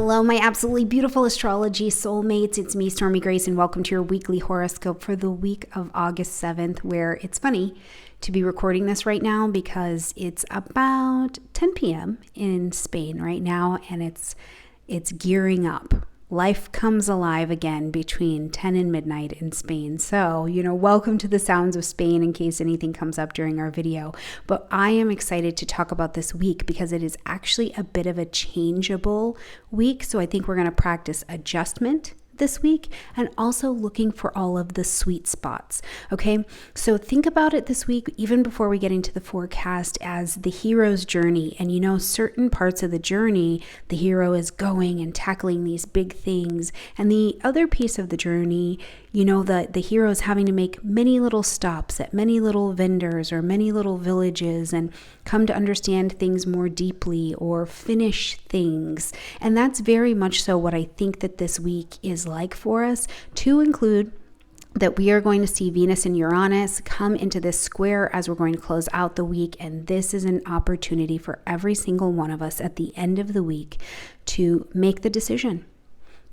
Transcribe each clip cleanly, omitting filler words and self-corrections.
Hello, my absolutely beautiful astrology soulmates. It's me, Stormie Grace, and welcome to your weekly horoscope for the week of August 7th, where it's funny to be recording this right now because it's about 10 p.m. in Spain right now, and it's gearing up. Life comes alive again between 10 and midnight in Spain. So, welcome to the sounds of Spain in case anything comes up during our video. But I am excited to talk about this week because it is actually a bit of a changeable week. So I think we're going to practice adjustment this week and also looking for all of the sweet spots. Okay, so think about it this week, even before we get into the forecast, as the hero's journey. And certain parts of the journey, the hero is going and tackling these big things. And the other piece of the journey, the hero is having to make many little stops at many little vendors or many little villages and come to understand things more deeply or finish things. And that's very much so what I think that this week is like for us, to include that we are going to see Venus and Uranus come into this square as we're going to close out the week. And this is an opportunity for every single one of us at the end of the week to make the decision.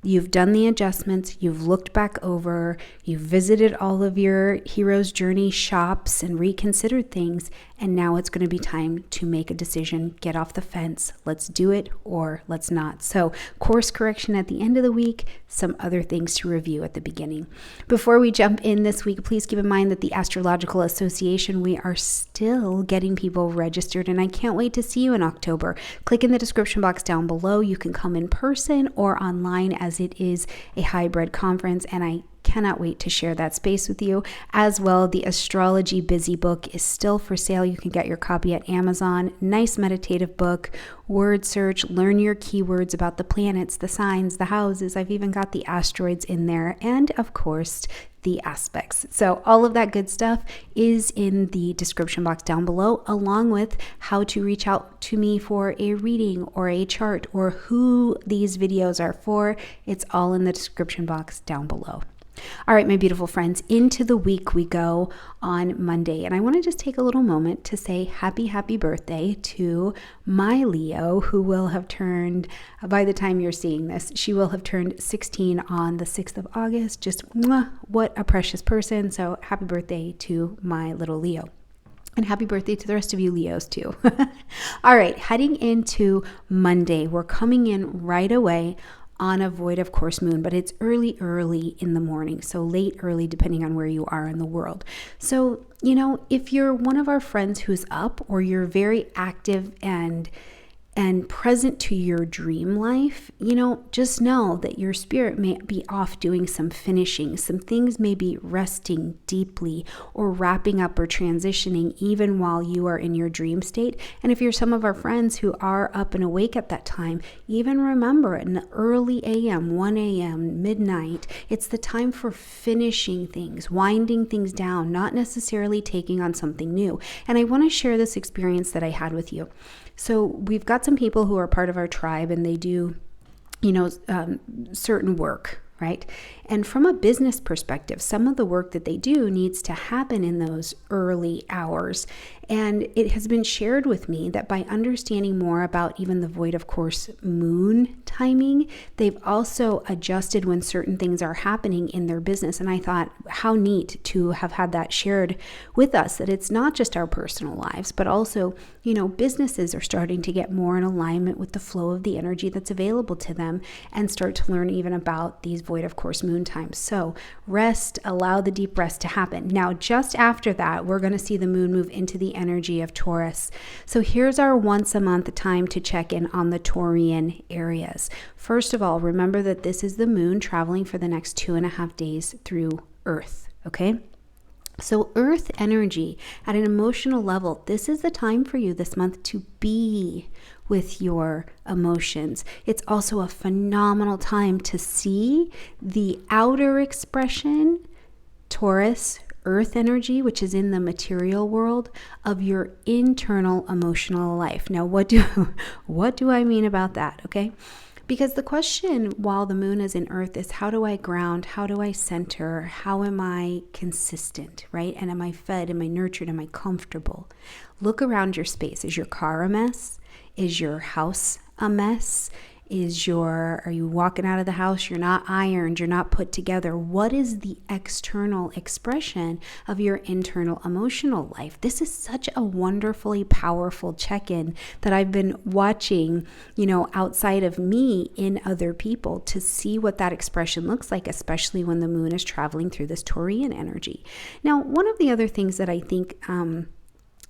You've done the adjustments, you've looked back over, you've visited all of your hero's journey shops and reconsidered things, and now it's going to be time to make a decision, get off the fence, let's do it or let's not. So course correction at the end of the week, some other things to review at the beginning. Before we jump in this week, please keep in mind that the Astrological Association, we are still getting people registered, and I can't wait to see you in October. Click in the description box down below. You can come in person or online, as it is a hybrid conference, and I cannot wait to share that space with you. As well, the Astrology Busy book is still for sale. You can get your copy at Amazon. Nice meditative book, word search, learn your keywords about the planets, the signs, the houses. I've even got the asteroids in there, and of course, the aspects. So all of that good stuff is in the description box down below, along with how to reach out to me for a reading or a chart or who these videos are for. It's all in the description box down below. All right, my beautiful friends, into the week we go on Monday. And I want to just take a little moment to say happy birthday to my Leo, who will have turned, by the time you're seeing this, she will have turned 16 on the 6th of August. Just what a precious person. So happy birthday to my little Leo. And happy birthday to the rest of you Leos too. All right, heading into Monday, we're coming in right away on a void of course moon, but it's early in the morning, so late early depending on where you are in the world. So if you're one of our friends who's up, or you're very active and present to your dream life, just know that your spirit may be off doing some finishing. Some things may be resting deeply or wrapping up or transitioning even while you are in your dream state. And if you're some of our friends who are up and awake at that time, even remember in the early AM, 1 a.m., midnight, it's the time for finishing things, winding things down, not necessarily taking on something new. And I want to share this experience that I had with you. So we've got some people who are part of our tribe, and they do, certain work, right? And from a business perspective, some of the work that they do needs to happen in those early hours. And it has been shared with me that by understanding more about even the void of course moon timing, they've also adjusted when certain things are happening in their business. And I thought, how neat to have had that shared with us, that it's not just our personal lives, but also, businesses are starting to get more in alignment with the flow of the energy that's available to them and start to learn even about these void of course moon times. So rest, allow the deep rest to happen. Now, just after that, we're going to see the moon move into the energy of Taurus. So here's our once a month time to check in on the Taurian areas. First of all, remember that this is the moon traveling for the next 2.5 days through Earth, okay? So Earth energy at an emotional level, this is the time for you this month to be with your emotions. It's also a phenomenal time to see the outer expression, Taurus, Earth energy, which is in the material world, of your internal emotional life. Now, what do I mean about that? Okay. Because the question while the moon is in Earth is, how do I ground? How do I center? How am I consistent, right? And am I fed? Am I nurtured? Am I comfortable? Look around your space. Is your car a mess? Is your house a mess? Are you walking out of the house? You're not ironed, you're not put together. What is the external expression of your internal emotional life? This is such a wonderfully powerful check-in that I've been watching, outside of me in other people to see what that expression looks like, especially when the moon is traveling through this Taurian energy. Now, one of the other things that I think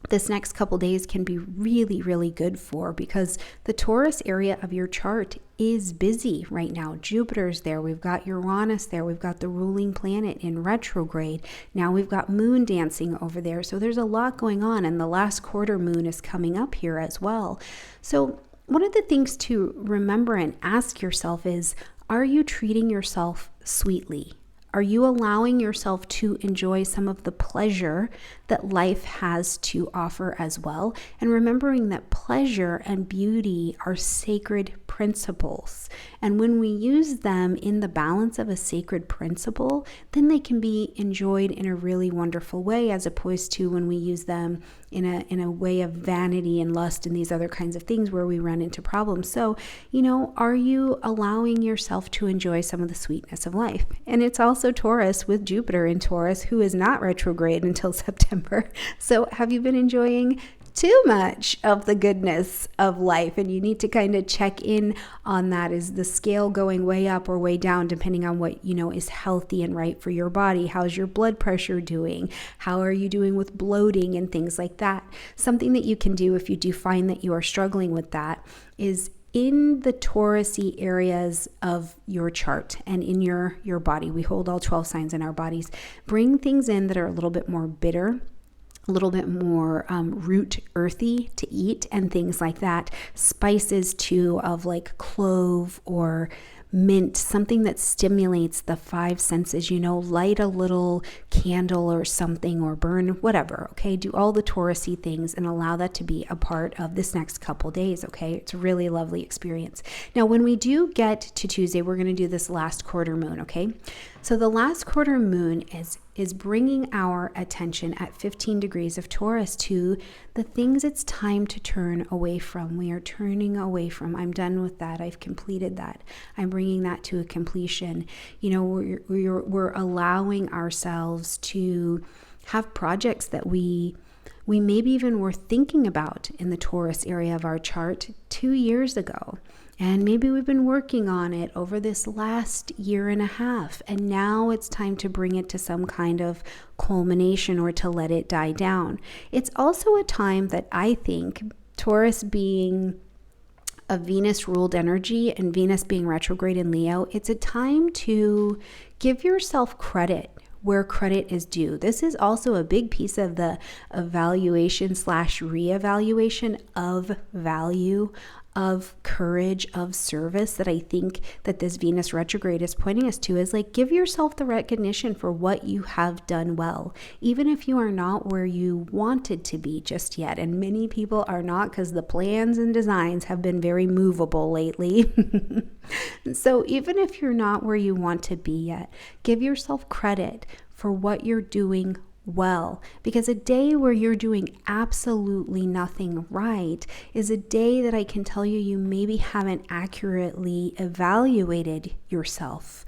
this next couple days can be really, really good for, because the Taurus area of your chart is busy right now. Jupiter's there. We've got Uranus there. We've got the ruling planet in retrograde. Now we've got moon dancing over there. So there's a lot going on, and the last quarter moon is coming up here as well. So one of the things to remember and ask yourself is, are you treating yourself sweetly? Are you allowing yourself to enjoy some of the pleasure that life has to offer as well? And remembering that pleasure and beauty are sacred principles. And when we use them in the balance of a sacred principle, then they can be enjoyed in a really wonderful way, as opposed to when we use them in a way of vanity and lust and these other kinds of things where we run into problems. So, are you allowing yourself to enjoy some of the sweetness of life? And it's also Taurus with Jupiter in Taurus, who is not retrograde until September. So have you been enjoying too much of the goodness of life? And you need to kind of check in on that. Is the scale going way up or way down, depending on what is healthy and right for your body? How's your blood pressure doing? How are you doing with bloating and things like that? Something that you can do if you do find that you are struggling with that is, in the Taurus-y areas of your chart and in your body, we hold all 12 signs in our bodies, bring things in that are a little bit more bitter, a little bit more root earthy to eat and things like that. Spices too, of like clove or mint, something that stimulates the five senses, light a little candle or something, or burn whatever, okay? Do all the Taurus-y things and allow that to be a part of this next couple days, okay? It's a really lovely experience. Now, when we do get to Tuesday, we're going to do this last quarter moon, okay? So the last quarter moon is bringing our attention at 15 degrees of Taurus to the things it's time to turn away from. We are turning away from. I'm done with that. I've completed that. I'm bringing that to a completion. We're allowing ourselves to have projects that we maybe even were thinking about in the Taurus area of our chart 2 years ago. And maybe we've been working on it over this last year and a half, and now it's time to bring it to some kind of culmination or to let it die down. It's also a time that I think, Taurus being a Venus-ruled energy and Venus being retrograde in Leo, it's a time to give yourself credit where credit is due. This is also a big piece of the evaluation / reevaluation of value, of courage, of service, that I think that this Venus retrograde is pointing us to, is like, give yourself the recognition for what you have done well, even if you are not where you wanted to be just yet. And many people are not, because the plans and designs have been very movable lately. So even if you're not where you want to be yet, give yourself credit for what you're doing well, because a day where you're doing absolutely nothing right is a day that I can tell you maybe haven't accurately evaluated yourself.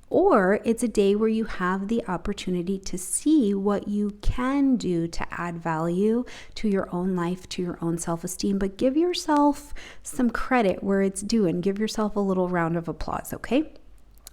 Or it's a day where you have the opportunity to see what you can do to add value to your own life, to your own self-esteem. But give yourself some credit where it's due and give yourself a little round of applause, okay?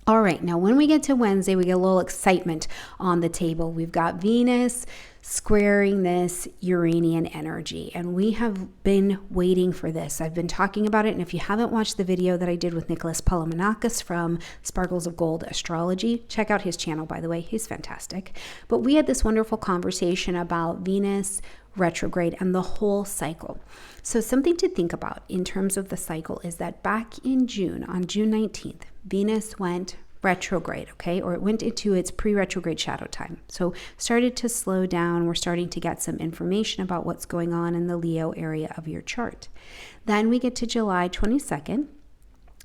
All right, now when we get to Wednesday, we get a little excitement on the table. We've got Venus squaring this Uranian energy, and we have been waiting for this. I've been talking about it, and if you haven't watched the video that I did with Nicholas Palamanakis from Sparkles of Gold Astrology, check out his channel, by the way. He's fantastic. But we had this wonderful conversation about Venus retrograde and the whole cycle. So something to think about in terms of the cycle is that back in June, on June 19th, Venus went retrograde, okay? Or it went into its pre-retrograde shadow time. So started to slow down. We're starting to get some information about what's going on in the Leo area of your chart. Then we get to July 22nd.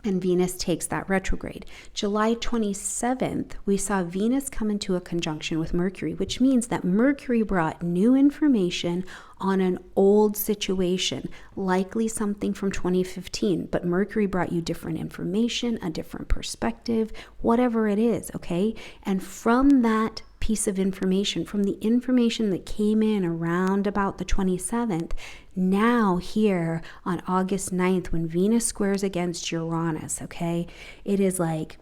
and Venus takes that retrograde. July 27th, we saw Venus come into a conjunction with Mercury, which means that Mercury brought new information on an old situation, likely something from 2015, but Mercury brought you different information, a different perspective, whatever it is, okay? And from that piece of information, from the information that came in around about the 27th, now here on August 9th, when Venus squares against Uranus, okay, it is like,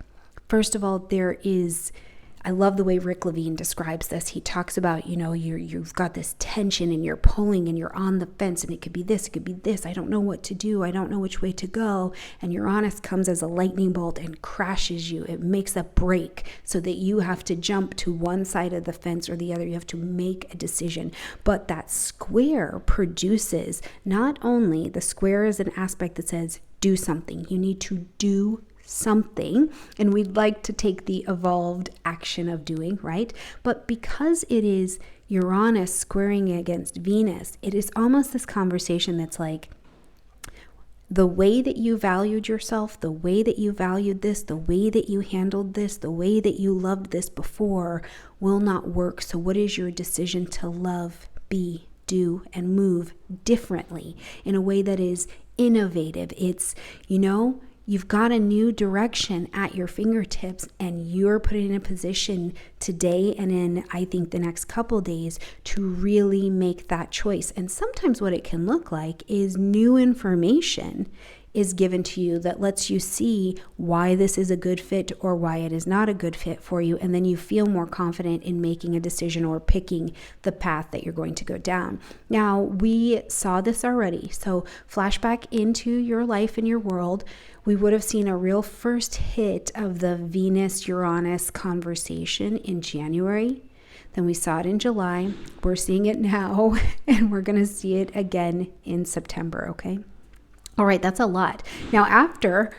first of all, I love the way Rick Levine describes this. He talks about, you've got this tension and you're pulling and you're on the fence, and it could be this, it could be this. I don't know what to do. I don't know which way to go. And Uranus comes as a lightning bolt and crashes you. It makes a break so that you have to jump to one side of the fence or the other. You have to make a decision. But that square produces, not only the square is an aspect that says do something. You need to do something, and we'd like to take the evolved action of doing, right? But because it is Uranus squaring against Venus, it is almost this conversation that's like, the way that you valued yourself, the way that you valued this, the way that you handled this, the way that you loved this before will not work. So what is your decision to love, be, do, and move differently in a way that is innovative? It's, you've got a new direction at your fingertips, and you're put in a position today and in, I think, the next couple days to really make that choice. And sometimes what it can look like is new information is given to you that lets you see why this is a good fit or why it is not a good fit for you. And then you feel more confident in making a decision or picking the path that you're going to go down. Now, we saw this already. So flashback into your life and your world, we would have seen a real first hit of the Venus-Uranus conversation in January. Then we saw it in July. We're seeing it now, and we're going to see it again in September, okay? All right, that's a lot. Now, after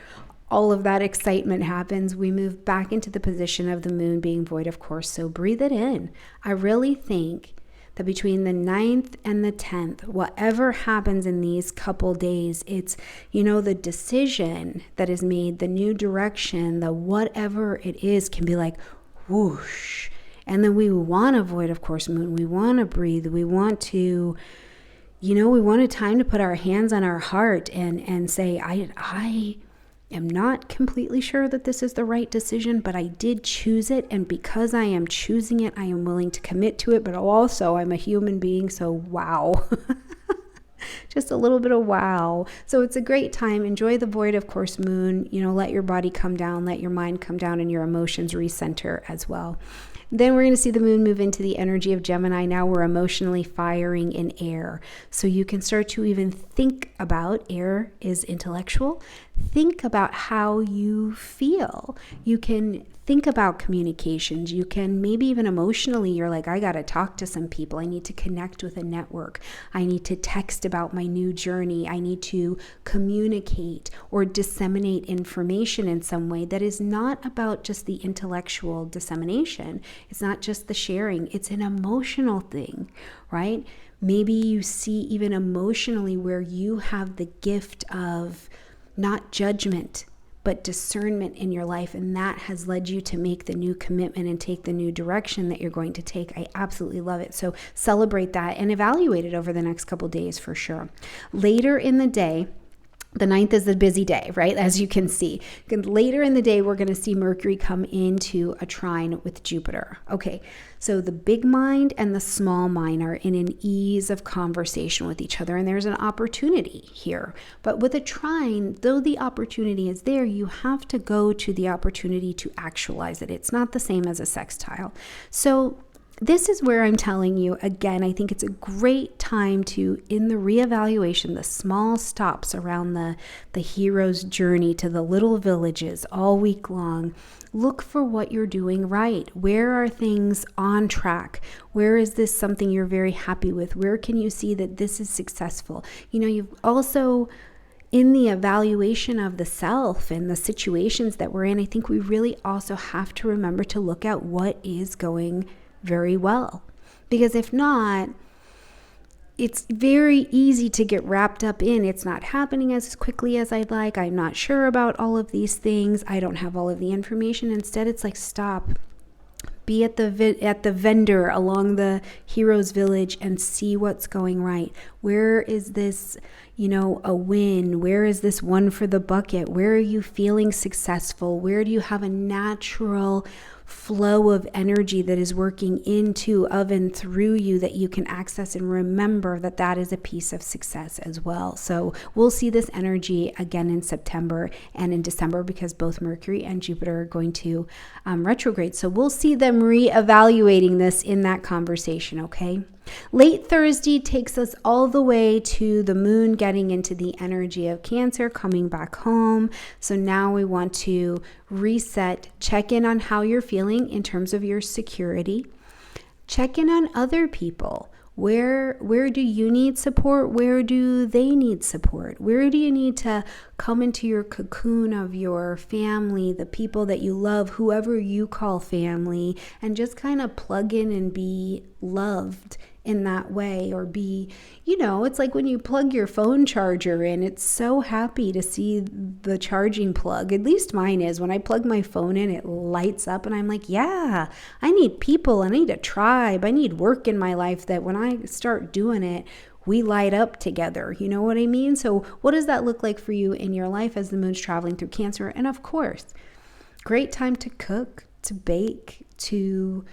all of that excitement happens, we move back into the position of the moon being void, of course, so breathe it in. I really think that between the 9th and the 10th, whatever happens in these couple days, it's, the decision that is made, the new direction, the whatever it is can be like whoosh. And then we want to avoid, of course, moon. We want to breathe. We want to, we want a time to put our hands on our heart and say, I am not completely sure that this is the right decision, but I did choose it. And because I am choosing it, I am willing to commit to it. But also I'm a human being. So wow, just a little bit of wow. So it's a great time. Enjoy the void, of course, moon, let your body come down, let your mind come down, and your emotions recenter as well. Then we're going to see the moon move into the energy of Gemini. Now we're emotionally firing in air. So you can start to even think about, air is intellectual, think about how you feel. You can think about communications. You can maybe even emotionally, you're like, I got to talk to some people. I need to connect with a network. I need to text about my new journey. I need to communicate or disseminate information in some way that is not about just the intellectual dissemination. It's not just the sharing. It's an emotional thing, right? Maybe you see even emotionally where you have the gift of not judgment, but discernment in your life. And that has led you to make the new commitment and take the new direction that you're going to take. I absolutely love it. So celebrate that and evaluate it over the next couple days for sure. Later in the day, the 9th is the busy day, right? As you can see. Later in the day, we're going to see Mercury come into a trine with Jupiter. Okay, so the big mind and the small mind are in an ease of conversation with each other, and there's an opportunity here. But with a trine, though the opportunity is there, you have to go to the opportunity to actualize it. It's not the same as a sextile. So this is where I'm telling you, again, I think it's a great time to, in the reevaluation, the small stops around the hero's journey to the little villages all week long, look for what you're doing right. Where are things on track? Where is this something you're very happy with? Where can you see that this is successful? You've also, in the evaluation of the self and the situations that we're in, I think we really also have to remember to look at what is going very well. Because if not, it's very easy to get wrapped up in it's not happening as quickly as I'd like. I'm not sure about all of these things. I don't have all of the information. Instead, it's like, stop. Be at the vendor along the hero's village and see what's going right. Where is this, a win? Where is this one for the bucket? Where are you feeling successful? Where do you have a natural flow of energy that is working into, of, and through you that you can access and remember that that is a piece of success as well. So we'll see this energy again in September and in December because both Mercury and Jupiter are going to retrograde. So we'll see them reevaluating this in that conversation, okay? Late Thursday takes us all the way to the moon getting into the energy of Cancer, coming back home. So now we want to reset, check in on how you're feeling in terms of your security. Check in on other people. Where do you need support? Where do they need support? Where do you need to come into your cocoon of your family, the people that you love, whoever you call family, and just kind of plug in and be loved in that way? Or be, it's like when you plug your phone charger in, it's so happy to see the charging plug. At least mine is. When I plug my phone in, it lights up and I'm like, yeah, I need people. I need a tribe. I need work in my life that when I start doing it, we light up together. You know what I mean? So what does that look like for you in your life as the moon's traveling through Cancer? And of course, great time to cook, to bake, to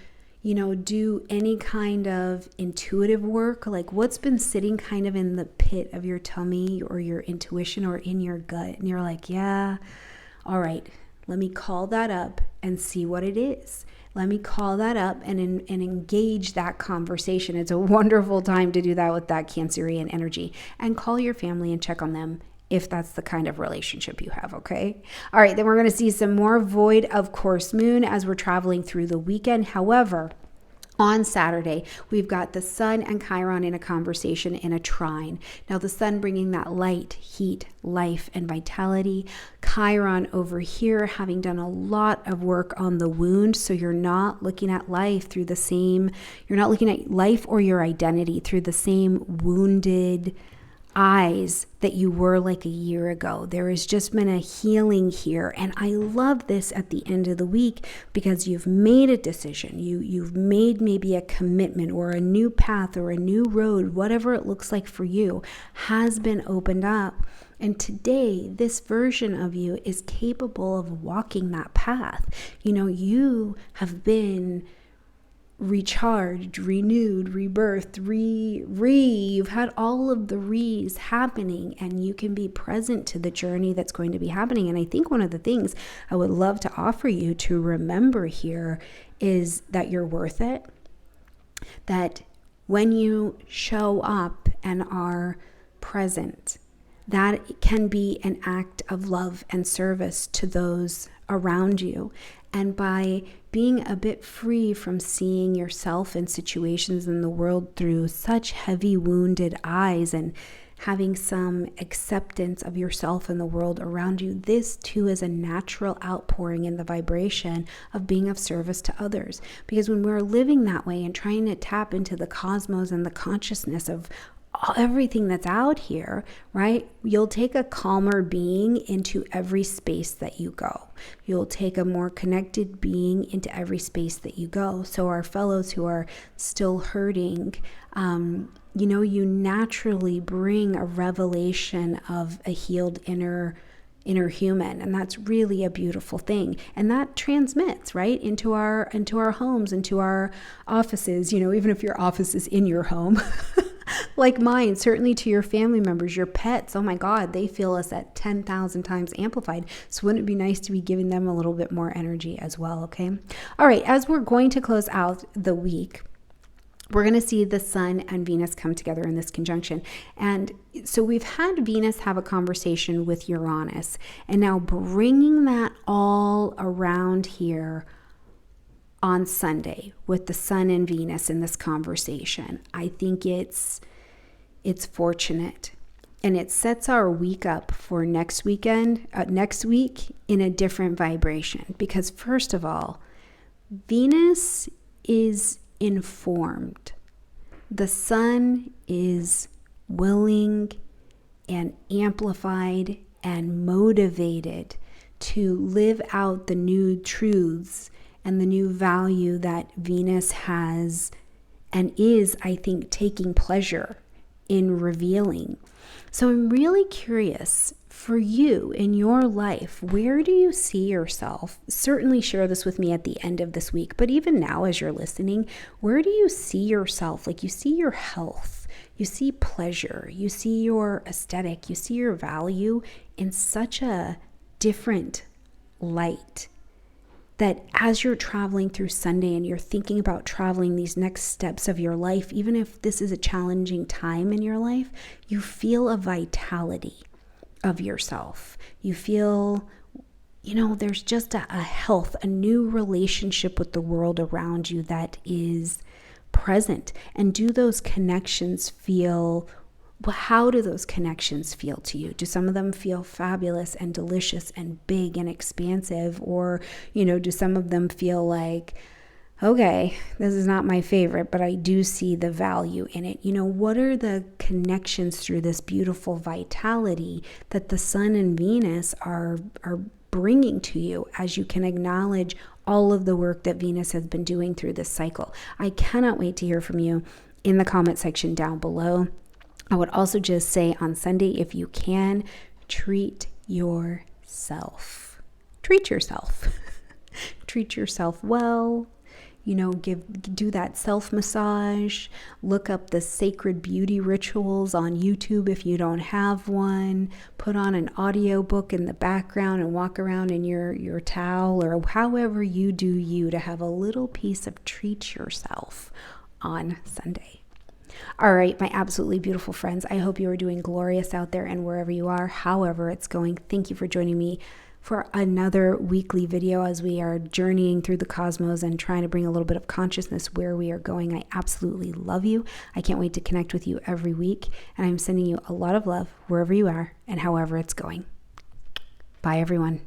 do any kind of intuitive work, like what's been sitting kind of in the pit of your tummy or your intuition or in your gut. And you're like, yeah, all right, let me call that up and see what it is. Let me call that up and engage that conversation. It's a wonderful time to do that with that Cancerian energy. And call your family and check on them if that's the kind of relationship you have, okay? All right, then we're going to see some more void, of course, moon as we're traveling through the weekend. However, on Saturday, we've got the sun and Chiron in a conversation in a trine. Now, the sun bringing that light, heat, life, and vitality. Chiron over here having done a lot of work on the wound. So you're not looking at life through the same, you're not looking at life or your identity through the same wounded eyes that you were like a year ago. There has just been a healing here. And I love this at the end of the week because you've made a decision. You've made maybe a commitment or a new path or a new road, whatever it looks like for you, has been opened up. And today, this version of you is capable of walking that path. You have been recharged, renewed, rebirthed, you've had all of the re's happening, and you can be present to the journey that's going to be happening. And I think one of the things I would love to offer you to remember here is that you're worth it, that when you show up and are present, that can be an act of love and service to those around you. And by being a bit free from seeing yourself and situations in the world through such heavy wounded eyes and having some acceptance of yourself and the world around you, this too is a natural outpouring in the vibration of being of service to others. Because when we're living that way and trying to tap into the cosmos and the consciousness of everything that's out here, right? You'll take a calmer being into every space that you go. You'll take a more connected being into every space that you go. So our fellows who are still hurting, you naturally bring a revelation of a healed inner human, and that's really a beautiful thing. And that transmits right into our homes, into our offices. Even if your office is in your home. Like mine, certainly to your family members, your pets, oh my God, they feel us at 10,000 times amplified. So wouldn't it be nice to be giving them a little bit more energy as well, okay? All right, as we're going to close out the week, we're going to see the sun and Venus come together in this conjunction. And so we've had Venus have a conversation with Uranus, and now bringing that all around here on Sunday with the sun and Venus in this conversation. I think it's fortunate, and it sets our week up for next week in a different vibration. Because first of all, Venus is informed. The sun is willing and amplified and motivated to live out the new truths and the new value that Venus has and is, I think, taking pleasure in revealing. So I'm really curious for you in your life, where do you see yourself? Certainly share this with me at the end of this week, but even now as you're listening, where do you see yourself? Like you see your health, you see pleasure, you see your aesthetic, you see your value in such a different light that as you're traveling through Sunday and you're thinking about traveling these next steps of your life, even if this is a challenging time in your life, you feel a vitality of yourself. You feel, there's just a health, a new relationship with the world around you that is present. And do those connections feel, how do those connections feel to you? Do some of them feel fabulous and delicious and big and expansive? Or, do some of them feel like, okay, this is not my favorite, but I do see the value in it. What are the connections through this beautiful vitality that the sun and Venus are bringing to you as you can acknowledge all of the work that Venus has been doing through this cycle? I cannot wait to hear from you in the comment section down below. I would also just say on Sunday, if you can, treat yourself. Treat yourself. Treat yourself well. Do that self-massage. Look up the sacred beauty rituals on YouTube if you don't have one. Put on an audiobook in the background and walk around in your towel or however you do you to have a little piece of treat yourself on Sunday. All right, my absolutely beautiful friends, I hope you are doing glorious out there and wherever you are, however it's going. Thank you for joining me for another weekly video as we are journeying through the cosmos and trying to bring a little bit of consciousness where we are going. I absolutely love you. I can't wait to connect with you every week, and I'm sending you a lot of love wherever you are and however it's going. Bye, everyone.